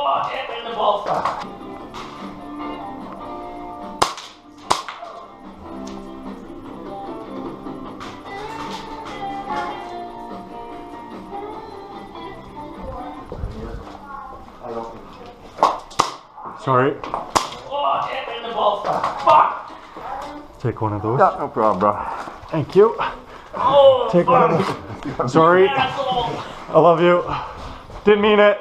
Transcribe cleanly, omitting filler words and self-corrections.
Oh, hit me in the ball spot. Sorry. Oh, hit me in the ball spot. Fuck! Take one of those. Yeah, no problem, bro. Thank you. Oh, Take one of fuck. those. Sorry. Asshole. I love you. Didn't mean it.